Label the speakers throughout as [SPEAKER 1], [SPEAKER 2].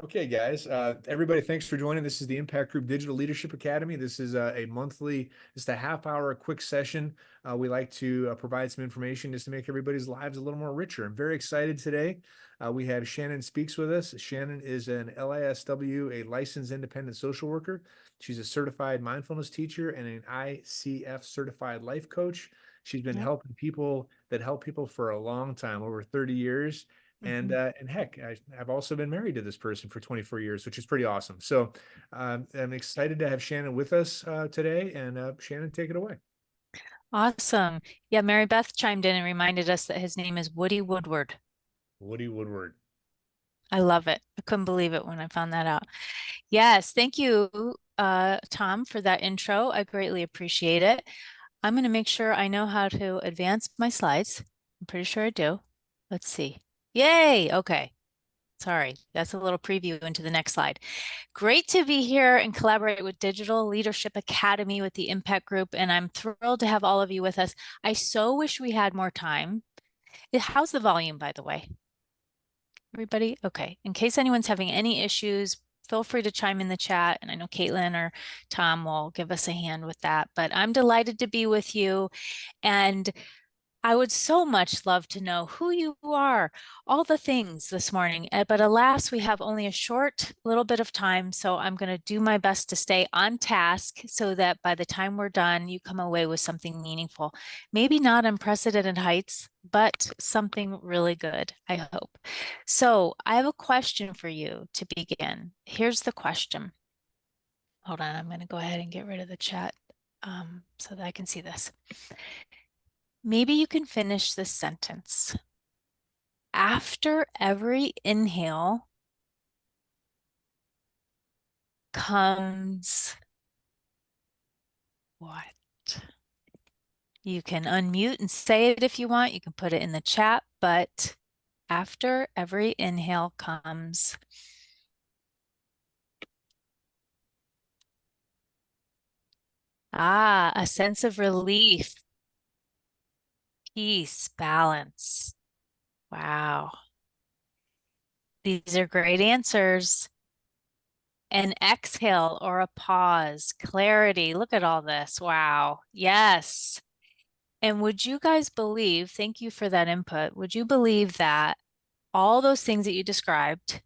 [SPEAKER 1] Okay, guys. Everybody, thanks for joining. This is the Impact Group Digital Leadership Academy. This is a monthly, just a half hour, quick session. We like to provide some information just to make everybody's lives a little more richer. I'm very excited today. We have Shannon Speaks with us. Shannon is an LISW, a licensed independent social worker. She's a certified mindfulness teacher and an ICF certified life coach. She's been
[SPEAKER 2] Yep.
[SPEAKER 1] helping people that help people for a long time, over 30 years. And
[SPEAKER 2] hmm
[SPEAKER 1] heck, I've also been married to this person for 24 years, which is pretty awesome. So I'm excited to have Shannon with us today. And Shannon, take it away.
[SPEAKER 2] Awesome. Yeah, Mary Beth chimed in and reminded us that his name is Woody Woodward.
[SPEAKER 1] Woody Woodward.
[SPEAKER 2] I love it. I couldn't believe it when I found that out. Yes, thank you, Tom, for that intro. I greatly appreciate it. I'm going to make sure I know how to advance my slides. I'm pretty sure I do. Let's see. Yay! Okay. Sorry, that's a little preview into the next slide. Great to be here and collaborate with Digital Leadership Academy with the Impact Group, and I'm thrilled to have all of you with us. I so wish we had more time. How's the volume, by the way? Everybody? Okay. In case anyone's having any issues, feel free to chime in the chat, and I know Caitlin or Tom will give us a hand with that. But I'm delighted to be with you, and I would so much love to know who you are, all the things this morning. But alas, we have only a short little bit of time. So I'm going to do my best to stay on task so that by the time we're done, you come away with something meaningful. Maybe not unprecedented heights, but something really good, I hope. So I have a question for you to begin. Here's the question. Hold on, I'm going to go ahead and get rid of the chat so that I can see this. Maybe you can finish this sentence. After every inhale comes what? You can unmute and say it if you want. You can put it in the chat, but after every inhale comes a sense of relief, peace, balance. Wow. These are great answers. An exhale or a pause, clarity. Look at all this. Wow. Yes. And would you guys believe, thank you for that input, would you believe that all those things that you described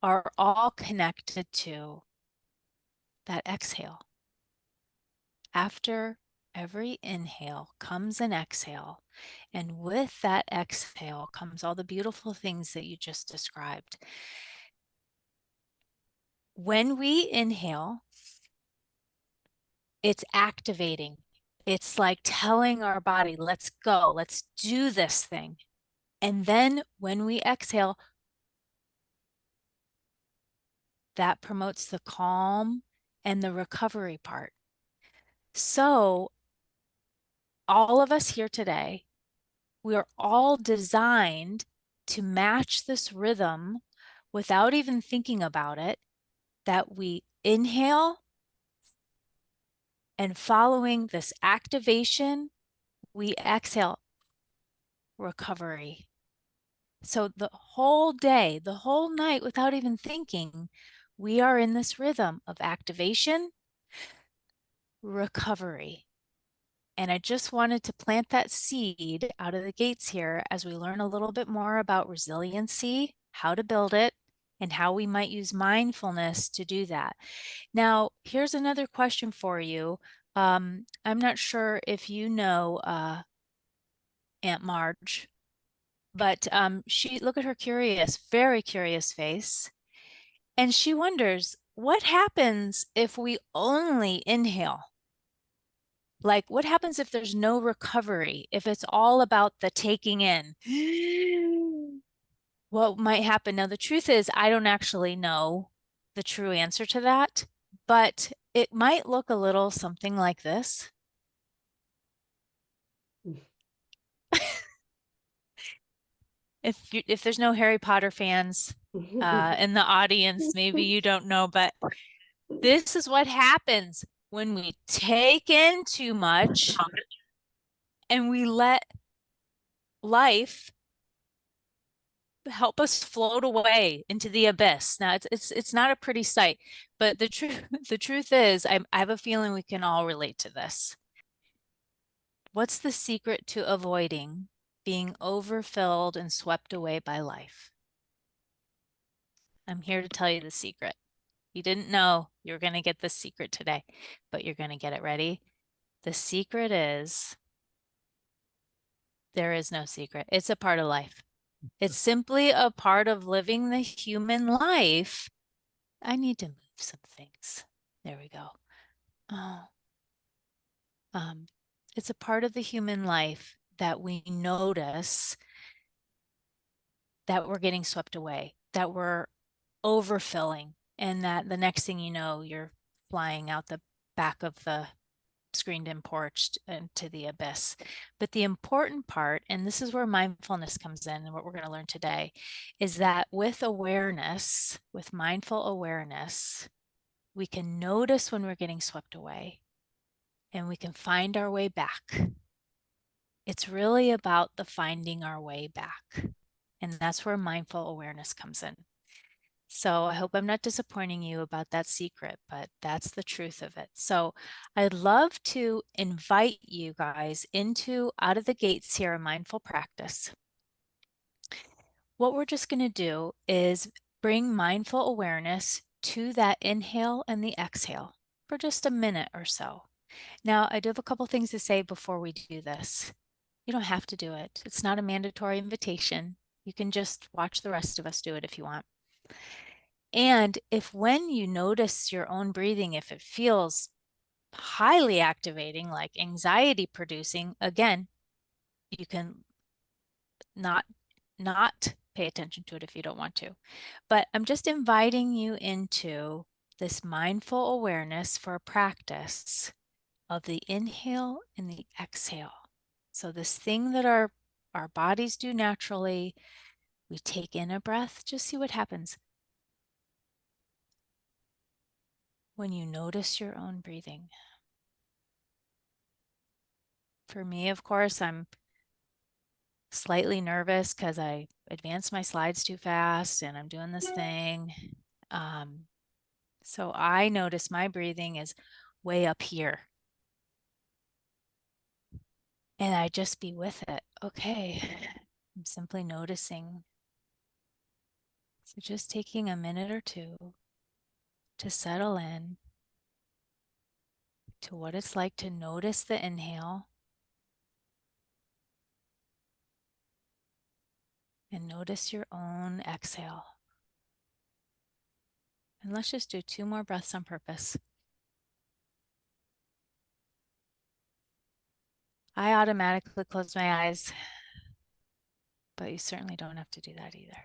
[SPEAKER 2] are all connected to that exhale? After every inhale comes an exhale, and with that exhale comes all the beautiful things that you just described. When we inhale, it's activating. It's like telling our body, let's go, let's do this thing. And then when we exhale, that promotes the calm and the recovery part. So, all of us here today, we are all designed to match this rhythm without even thinking about it, that we inhale, and following this activation, we exhale, recovery. So the whole day, the whole night, without even thinking, we are in this rhythm of activation, recovery. And I just wanted to plant that seed out of the gates here as we learn a little bit more about resiliency, how to build it, and how we might use mindfulness to do that. Now, here's another question for you. I'm not sure if you know Aunt Marge, but look at her curious, very curious face. And she wonders, what happens if we only inhale? Like, what happens if there's no recovery? If it's all about the taking in? What might happen? Now, the truth is, I don't actually know the true answer to that, but it might look a little something like this. If there's no Harry Potter fans in the audience, maybe you don't know, but this is what happens when we take in too much and we let life, help us float away into the abyss. Now it's not a pretty sight, but the truth the truth is I have a feeling we can all relate to this. What's the secret to avoiding being overfilled and swept away by life? I'm here to tell you the secret. You didn't know you were going to get the secret today, but you're going to get it. Ready? The secret is there is no secret. It's a part of life. It's simply a part of living the human life. I need to move some things. There we go. Oh, it's a part of the human life that we notice that we're getting swept away, that we're overfilling, and that the next thing you know, you're flying out the back of the screened-in porch into the abyss. But the important part, and this is where mindfulness comes in, and what we're going to learn today, is that with awareness, with mindful awareness, we can notice when we're getting swept away, and we can find our way back. It's really about the finding our way back. And that's where mindful awareness comes in. So I hope I'm not disappointing you about that secret, but that's the truth of it. So I'd love to invite you guys into out of the gates here a mindful practice. What we're just going to do is bring mindful awareness to that inhale and the exhale for just a minute or so. Now, I do have a couple things to say before we do this. You don't have to do it. It's not a mandatory invitation. You can just watch the rest of us do it if you want. And if when you notice your own breathing, if it feels highly activating, like anxiety producing, again, you can not pay attention to it if you don't want to. But I'm just inviting you into this mindful awareness for a practice of the inhale and the exhale. So this thing that our bodies do naturally, we take in a breath, just see what happens. When you notice your own breathing. For me, of course, I'm slightly nervous because I advanced my slides too fast and I'm doing this thing. So I notice my breathing is way up here. And I just be with it. Okay, I'm simply noticing. So just taking a minute or two to settle in to what it's like to notice the inhale and notice your own exhale. And let's just do 2 more breaths on purpose. I automatically close my eyes, but you certainly don't have to do that either.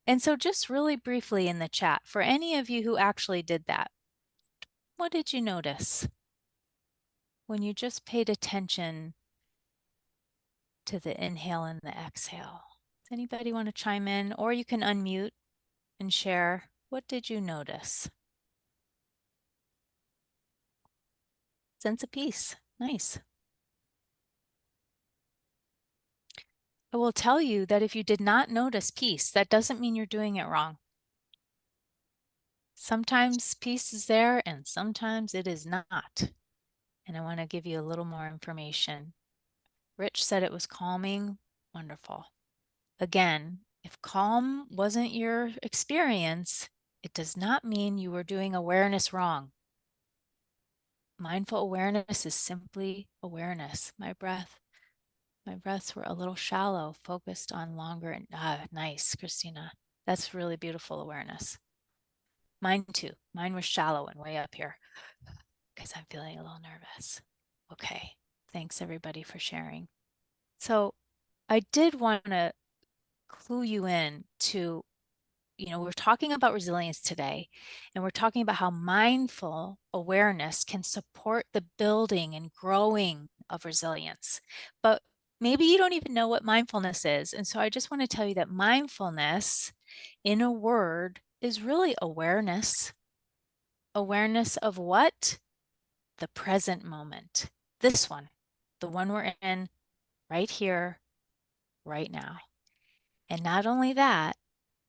[SPEAKER 2] And so just really briefly in the chat, for any of you who actually did that, what did you notice when you just paid attention to the inhale and the exhale? Does anybody want to chime in? Or you can unmute and share. What did you notice? Sense of peace. Nice. I will tell you that if you did not notice peace, that doesn't mean you're doing it wrong. Sometimes peace is there and sometimes it is not. And I want to give you a little more information. Rich said it was calming. Wonderful. Again, if calm wasn't your experience, it does not mean you were doing awareness wrong. Mindful awareness is simply awareness. My breaths were a little shallow, focused on longer. And nice, Christina. That's really beautiful awareness. Mine too. Mine was shallow and way up here because I'm feeling a little nervous. Okay. Thanks everybody for sharing. So I did want to clue you in to, we're talking about resilience today, and we're talking about how mindful awareness can support the building and growing of resilience. But maybe you don't even know what mindfulness is. And so I just want to tell you that mindfulness, in a word, is really awareness. Awareness of what? The present moment. This one, the one we're in right here, right now. And not only that,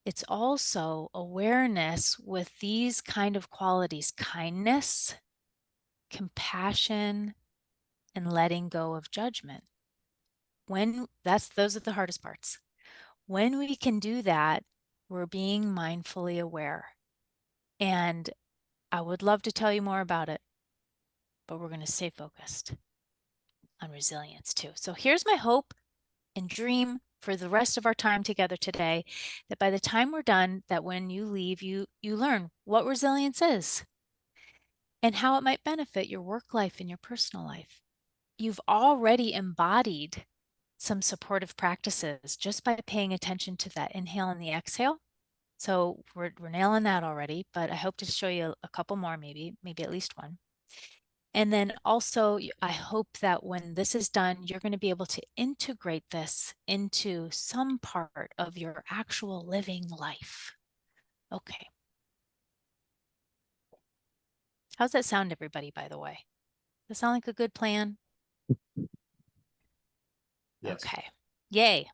[SPEAKER 2] it's also awareness with these kind of qualities: kindness, compassion, and letting go of judgment. Those are the hardest parts. When we can do that, we're being mindfully aware. And I would love to tell you more about it, but we're going to stay focused on resilience too. So here's my hope and dream for the rest of our time together today, that by the time we're done, that when you leave, you learn what resilience is and how it might benefit your work life and your personal life. You've already embodied some supportive practices just by paying attention to that inhale and the exhale. So we're nailing that already, but I hope to show you a couple more, maybe at least one. And then also, I hope that when this is done, you're going to be able to integrate this into some part of your actual living life. Okay. How's that sound, everybody, by the way? Does that sound like a good plan?
[SPEAKER 1] Yes.
[SPEAKER 2] Okay. Yay.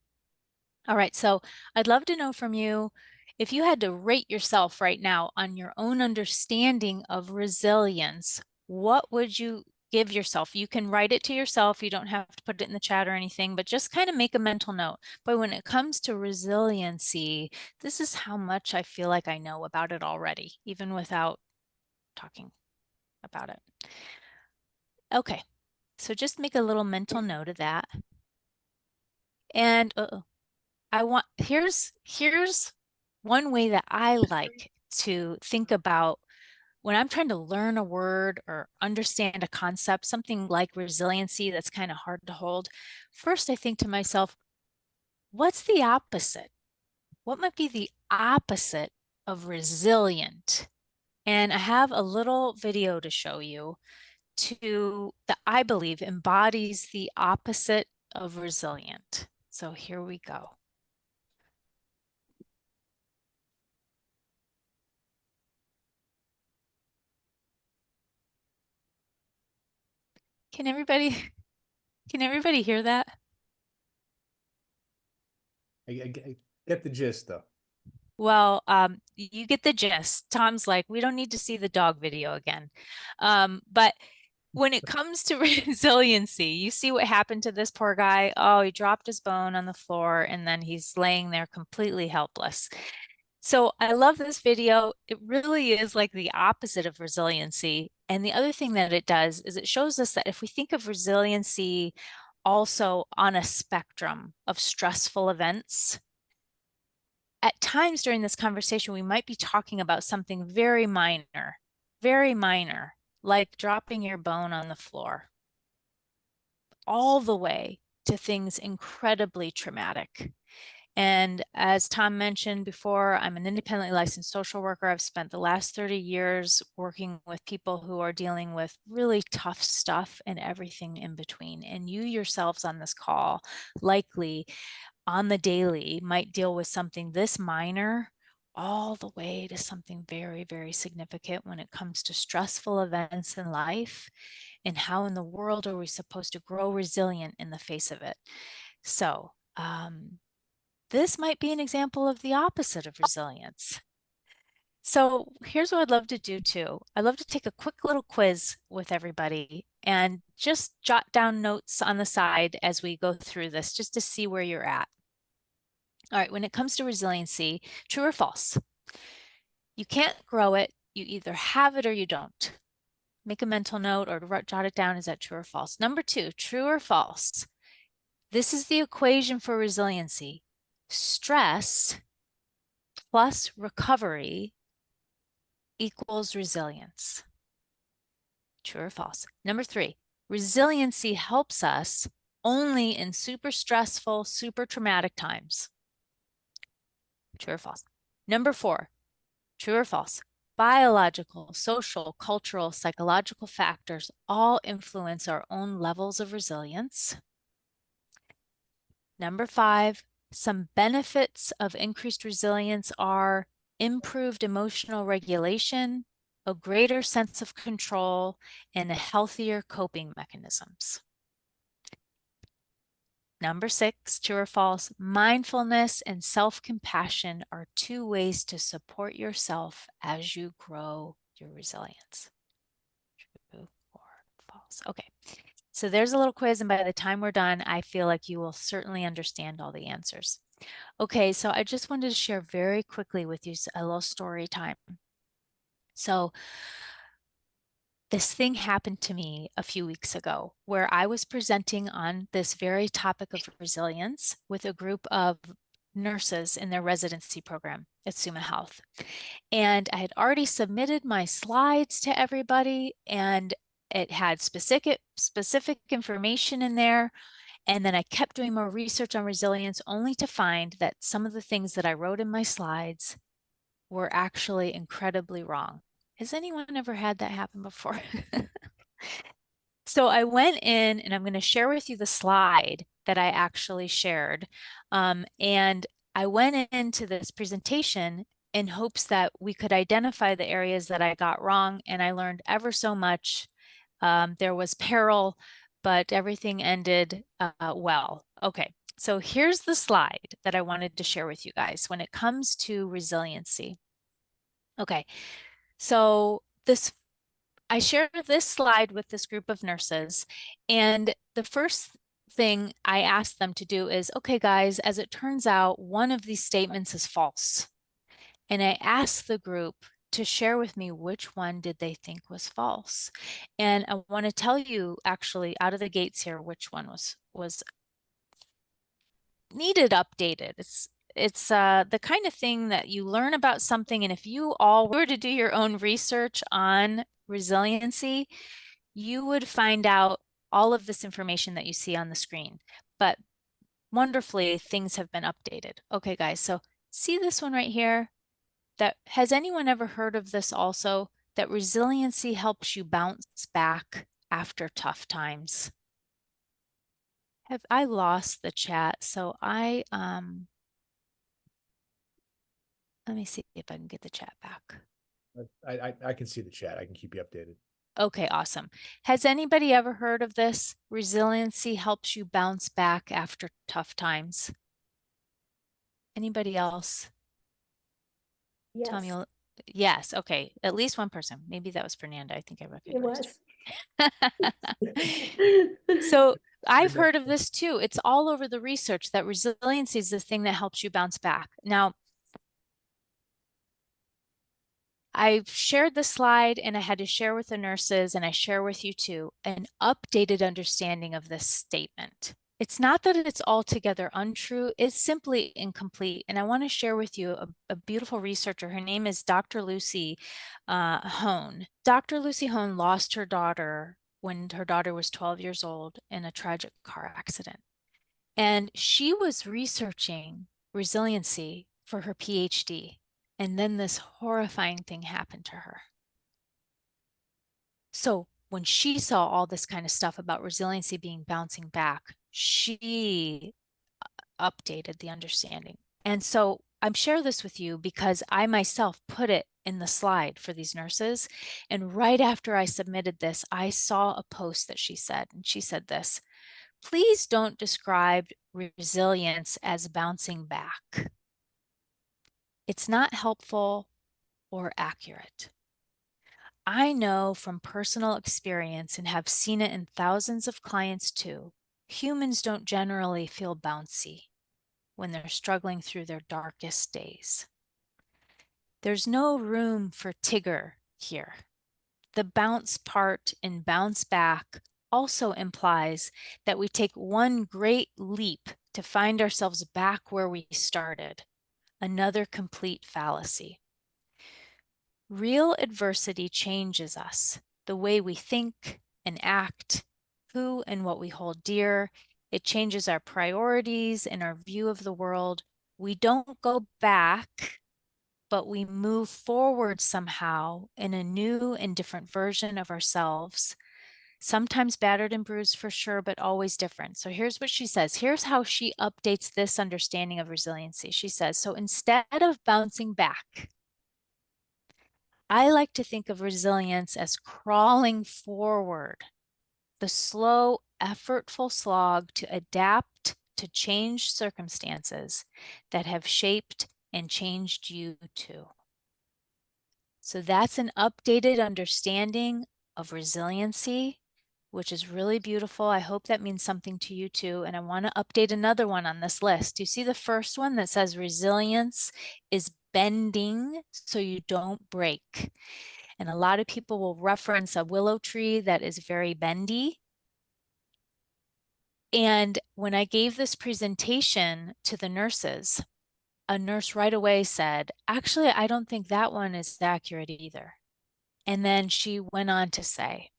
[SPEAKER 2] All right. So I'd love to know from you, if you had to rate yourself right now on your own understanding of resilience, what would you give yourself? You can write it to yourself. You don't have to put it in the chat or anything, but just kind of make a mental note. But when it comes to resiliency, this is how much I feel like I know about it already, even without talking about it. Okay. So just make a little mental note of that. And here's one way that I like to think about when I'm trying to learn a word or understand a concept, something like resiliency that's kind of hard to hold. First, I think to myself, what's the opposite? What might be the opposite of resilient? And I have a little video to show you that I believe embodies the opposite of resilient. So here we go. Can everybody can everybody hear that?
[SPEAKER 1] I get the gist though.
[SPEAKER 2] Well, you get the gist. Tom's like, we don't need to see the dog video again. But when it comes to resiliency, you see what happened to this poor guy. Oh, he dropped his bone on the floor and then he's laying there completely helpless. So I love this video. It really is like the opposite of resiliency. And the other thing that it does is it shows us that if we think of resiliency also on a spectrum of stressful events, at times during this conversation, we might be talking about something very minor, like dropping your bone on the floor, all the way to things incredibly traumatic. And as Tom mentioned before, I'm an independently licensed social worker. I've spent the last 30 years working with people who are dealing with really tough stuff and everything in between. And you yourselves on this call likely on the daily might deal with something this minor all the way to something very, very significant when it comes to stressful events in life, and how in the world are we supposed to grow resilient in the face of it. So this might be an example of the opposite of resilience. So here's what I'd love to do too. I'd love to take a quick little quiz with everybody and just jot down notes on the side as we go through this, just to see where you're at. All right, when it comes to resiliency, true or false? You can't grow it. You either have it or you don't. Make a mental note or jot it down. Is that true or false? Number two, true or false? This is the equation for resiliency. Stress plus recovery equals resilience. True or false? Number three, resiliency helps us only in super stressful, super traumatic times. True or false? Number four, true or false? Biological, social, cultural, psychological factors all influence our own levels of resilience. Number five, some benefits of increased resilience are improved emotional regulation, a greater sense of control, and healthier coping mechanisms. Number 6, true or false, mindfulness and self-compassion are two ways to support yourself as you grow your resilience. True or false? Okay, so there's a little quiz, and by the time we're done, I feel like you will certainly understand all the answers. Okay, so I just wanted to share very quickly with you a little story time. So this thing happened to me a few weeks ago where I was presenting on this very topic of resilience with a group of nurses in their residency program at Summa Health. And I had already submitted my slides to everybody, and it had specific information in there. And then I kept doing more research on resilience only to find that some of the things that I wrote in my slides were actually incredibly wrong. Has anyone ever had that happen before? So I went in, and I'm going to share with you the slide that I actually shared. And I went into this presentation in hopes that we could identify the areas that I got wrong, and I learned ever so much. There was peril, but everything ended well. Okay, so here's the slide that I wanted to share with you guys when it comes to resiliency. Okay, so I shared this slide with this group of nurses, and the first thing I asked them to do is, okay, guys, as it turns out, one of these statements is false. And I asked the group to share with me which one did they think was false. And I want to tell you actually out of the gates here which one was needed updated. It's the kind of thing that you learn about something, and if you all were to do your own research on resiliency, you would find out all of this information that you see on the screen. But wonderfully, things have been updated. Okay, guys, so see this one right here? Has anyone ever heard of this also? That resiliency helps you bounce back after tough times. Have I lost the chat? So let me see if I can get the chat back.
[SPEAKER 1] I can see the chat. I can keep you updated.
[SPEAKER 2] Okay, awesome. Has anybody ever heard of this? Resiliency helps you bounce back after tough times. Anybody else?
[SPEAKER 3] Yes.
[SPEAKER 2] Tom, yes, okay. At least one person. Maybe that was Fernanda. I think I recognized her. So I've heard of this too. It's all over the research that resiliency is the thing that helps you bounce back. Now, I shared the slide, and I had to share with the nurses, and I share with you too, an updated understanding of this statement. It's not that it's altogether untrue, it's simply incomplete. And I want to share with you a beautiful researcher. Her name is Dr. Lucy Hone. Dr. Lucy Hone lost her daughter when her daughter was 12 years old in a tragic car accident. And she was researching resiliency for her PhD. And then this horrifying thing happened to her. So when she saw all this kind of stuff about resiliency being bouncing back, she updated the understanding. And so I'm sharing this with you because I myself put it in the slide for these nurses. And right after I submitted this, I saw a post that she said, and she said this: please don't describe resilience as bouncing back. It's not helpful or accurate. I know from personal experience, and have seen it in thousands of clients too, humans don't generally feel bouncy when they're struggling through their darkest days. There's no room for Tigger here. The bounce part in bounce back also implies that we take one great leap to find ourselves back where we started. Another complete fallacy. Real adversity changes us, the way we think and act, who and what we hold dear. It changes our priorities and our view of the world. We don't go back, but we move forward somehow in a new and different version of ourselves. Sometimes battered and bruised for sure, but always different. So here's what she says. Here's how she updates this understanding of resiliency. She says, so instead of bouncing back, I like to think of resilience as crawling forward, the slow, effortful slog to adapt to change circumstances that have shaped and changed you too. So that's an updated understanding of resiliency, which is really beautiful. I hope that means something to you too. And I want to update another one on this list. You see the first one that says resilience is bending so you don't break. And a lot of people will reference a willow tree that is very bendy. And when I gave this presentation to the nurses, a nurse right away said, actually, I don't think that one is accurate either. And then she went on to say,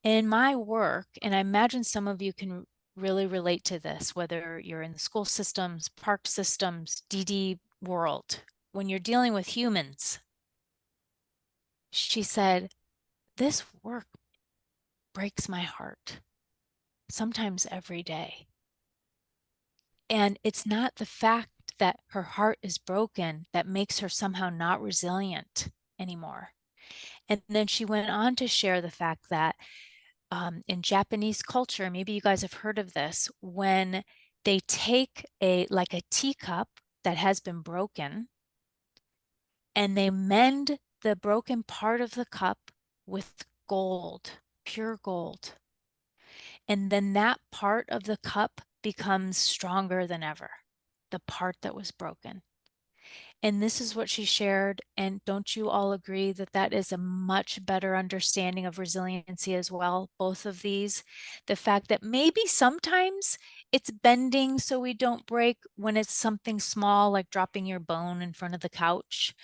[SPEAKER 2] in my work, and I imagine some of you can really relate to this, whether you're in the school systems, park systems, DD world, when you're dealing with humans, she said, this work breaks my heart, sometimes every day. And it's not the fact that her heart is broken that makes her somehow not resilient anymore. And then she went on to share the fact that in Japanese culture, maybe you guys have heard of this, when they take like a teacup that has been broken and they mend the broken part of the cup with gold, pure gold. And then that part of the cup becomes stronger than ever, the part that was broken. And this is what she shared. And don't you all agree that that is a much better understanding of resiliency as well? Both of these, the fact that maybe sometimes it's bending so we don't break when it's something small, like dropping your bone in front of the couch.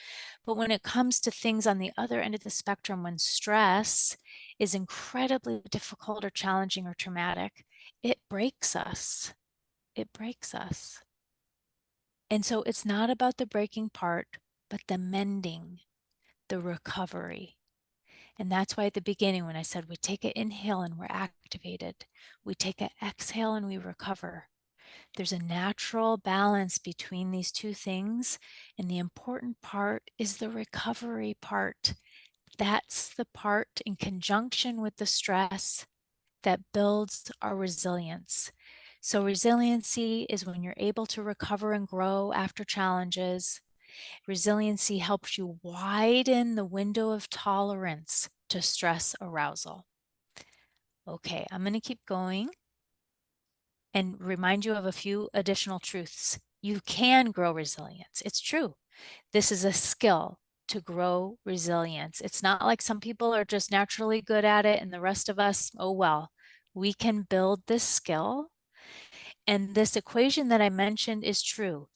[SPEAKER 2] But when it comes to things on the other end of the spectrum, when stress is incredibly difficult or challenging or traumatic, it breaks us. It breaks us. And so it's not about the breaking part, but the mending, the recovery. And that's why at the beginning, when I said we take an inhale and we're activated, we take an exhale and we recover. There's a natural balance between these two things. And the important part is the recovery part. That's the part in conjunction with the stress that builds our resilience. So resiliency is when you're able to recover and grow after challenges. Resiliency helps you widen the window of tolerance to stress arousal. Okay, I'm going to keep going and remind you of a few additional truths. You can grow resilience. It's true. This is a skill to grow resilience. It's not like some people are just naturally good at it and the rest of us, oh well. We can build this skill. And this equation that I mentioned is true.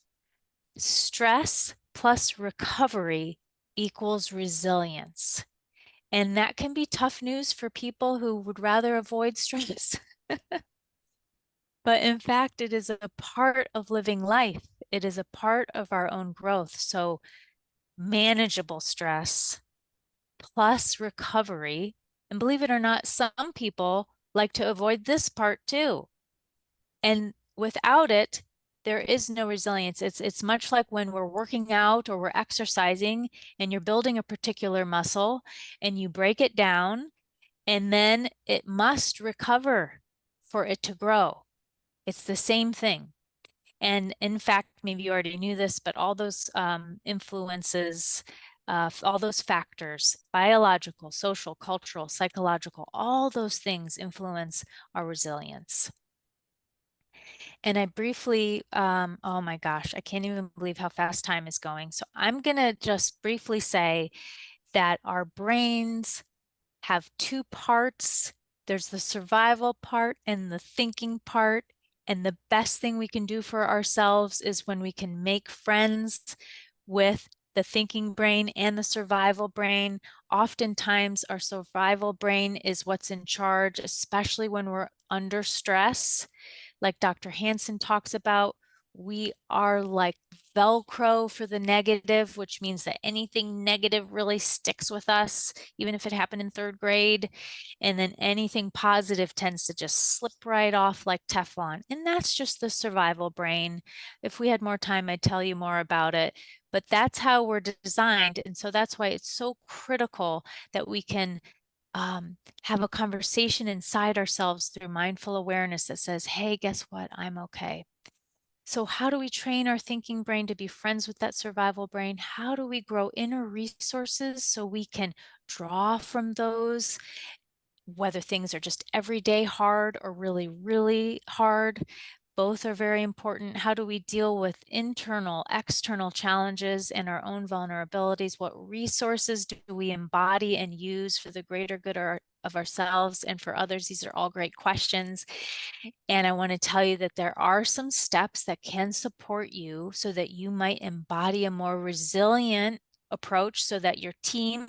[SPEAKER 2] Stress plus recovery equals resilience. And that can be tough news for people who would rather avoid stress. But in fact, it is a part of living life. It is a part of our own growth. So manageable stress plus recovery. And believe it or not, some people like to avoid this part too. And without it, there is no resilience. It's much like when we're working out or we're exercising and you're building a particular muscle and you break it down and then it must recover for it to grow. It's the same thing. And in fact, maybe you already knew this, but all those influences, all those factors, biological, social, cultural, psychological, all those things influence our resilience. And I briefly, oh my gosh, I can't even believe how fast time is going. So I'm going to just briefly say that our brains have two parts. There's the survival part and the thinking part. And the best thing we can do for ourselves is when we can make friends with the thinking brain and the survival brain. Oftentimes, our survival brain is what's in charge, especially when we're under stress. Like Dr. Hansen talks about, we are like Velcro for the negative, which means that anything negative really sticks with us, even if it happened in third grade. And then anything positive tends to just slip right off like Teflon. And that's just the survival brain. If we had more time, I'd tell you more about it. But that's how we're designed. And so that's why it's so critical that we can have a conversation inside ourselves through mindful awareness that says, hey, guess what? I'm okay. So how do we train our thinking brain to be friends with that survival brain? How do we grow inner resources so we can draw from those, whether things are just everyday hard or really, really hard? Both are very important. How do we deal with internal, external challenges and our own vulnerabilities? What resources do we embody and use for the greater good of ourselves and for others? These are all great questions. And I want to tell you that there are some steps that can support you so that you might embody a more resilient approach so that your team,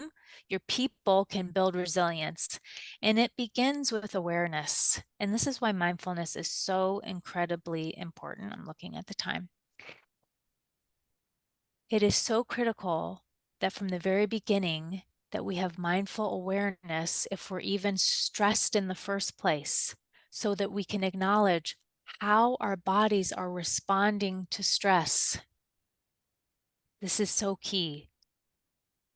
[SPEAKER 2] your people can build resilience. And it begins with awareness. And this is why mindfulness is so incredibly important. I'm looking at the time. It is so critical that from the very beginning that we have mindful awareness if we're even stressed in the first place, so that we can acknowledge how our bodies are responding to stress. This is so key.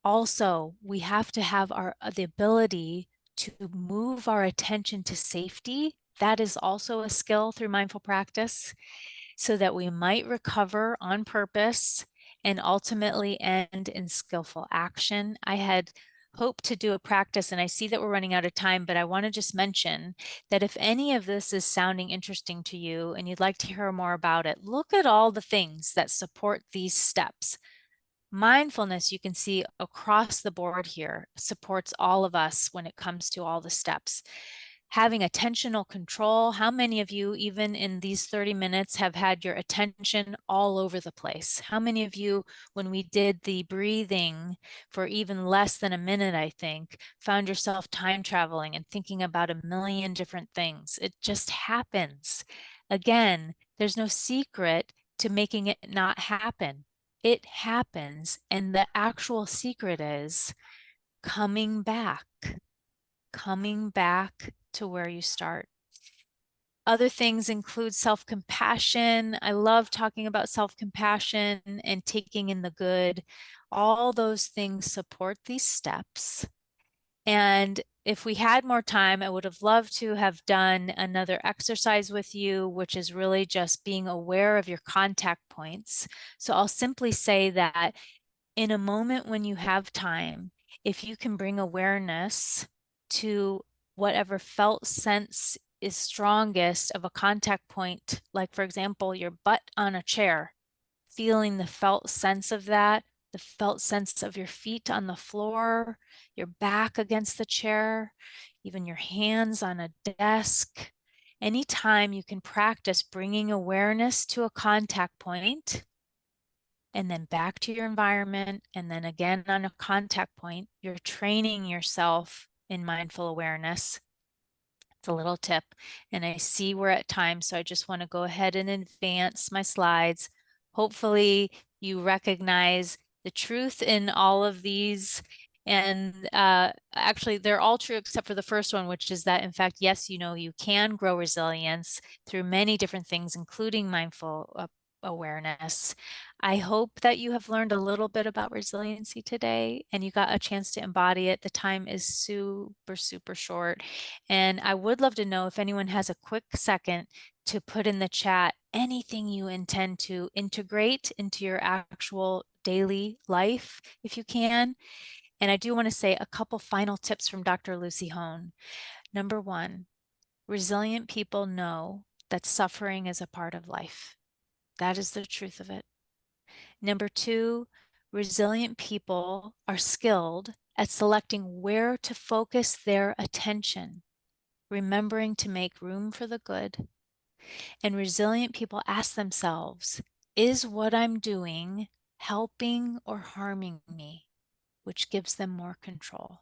[SPEAKER 2] Also, we have to have the ability to move our attention to safety. That is also a skill through mindful practice, so that we might recover on purpose and ultimately end in skillful action. I had hoped to do a practice, and I see that we're running out of time, but I want to just mention that if any of this is sounding interesting to you and you'd like to hear more about it, look at all the things that support these steps. Mindfulness, you can see across the board here, supports all of us when it comes to all the steps. Having attentional control, how many of you, even in these 30 minutes, have had your attention all over the place? How many of you, when we did the breathing for even less than a minute, I think, found yourself time traveling and thinking about a million different things? It just happens. Again, there's no secret to making it not happen. It happens, and the actual secret is coming back to where you start. Other things include self-compassion. I love talking about self-compassion and taking in the good. All those things support these steps. And if we had more time, I would have loved to have done another exercise with you, which is really just being aware of your contact points. So I'll simply say that in a moment when you have time, if you can bring awareness to whatever felt sense is strongest of a contact point, like for example, your butt on a chair, feeling the felt sense of that, the felt sense of your feet on the floor, your back against the chair, even your hands on a desk. Anytime you can practice bringing awareness to a contact point, and then back to your environment, and then again on a contact point, you're training yourself in mindful awareness. It's a little tip, and I see we're at time, so I just want to go ahead and advance my slides. Hopefully you recognize the truth in all of these. And actually, they're all true except for the first one, which is that, in fact, yes, you know, you can grow resilience through many different things, including mindful awareness. I hope that you have learned a little bit about resiliency today and you got a chance to embody it. The time is super, super short. And I would love to know if anyone has a quick second to put in the chat anything you intend to integrate into your actual daily life, if you can. And I do want to say a couple final tips from Dr. Lucy Hone. Number one, resilient people know that suffering is a part of life. That is the truth of it. Number two, resilient people are skilled at selecting where to focus their attention, remembering to make room for the good. And resilient people ask themselves, is what I'm doing helping or harming me? Which gives them more control.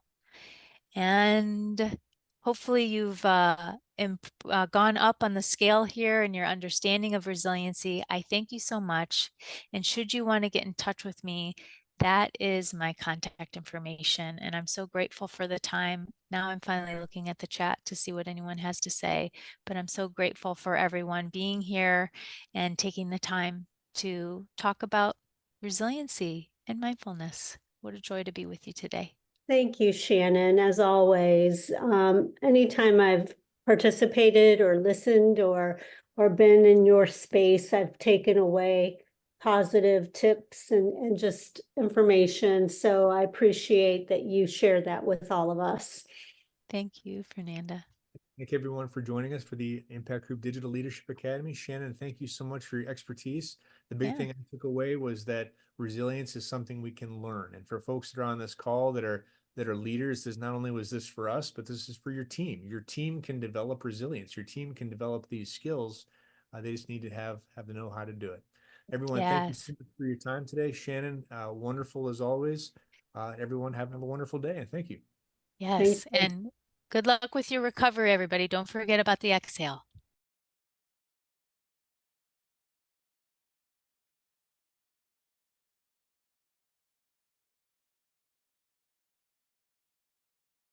[SPEAKER 2] And hopefully you've gone up on the scale here in your understanding of resiliency. I thank you so much. And should you want to get in touch with me, that is my contact information. And I'm so grateful for the time. Now I'm finally looking at the chat to see what anyone has to say. But I'm so grateful for everyone being here and taking the time to talk about resiliency and mindfulness. What a joy to be with you today.
[SPEAKER 3] Thank you, Shannon, as always. Anytime I've participated or listened or been in your space, I've taken away positive tips and just information. So I appreciate that you share that with all of us.
[SPEAKER 2] Thank you, Fernanda.
[SPEAKER 1] Thank everyone for joining us for the Impact Group Digital Leadership Academy. Shannon, thank you so much for your expertise. The big
[SPEAKER 2] Yeah.
[SPEAKER 1] thing I took away was that resilience is something we can learn. And for folks that are on this call that are leaders, this not only was this for us, but this is for your team. Your team can develop resilience. Your team can develop these skills. They just need to have the know how to do it. Everyone, thank you so
[SPEAKER 2] Yes.
[SPEAKER 1] much for your time today. Shannon, wonderful as always. Everyone have a wonderful day, and thank you.
[SPEAKER 2] Yes.
[SPEAKER 3] Thank you.
[SPEAKER 2] And good luck with your recovery, everybody. Don't forget about the exhale.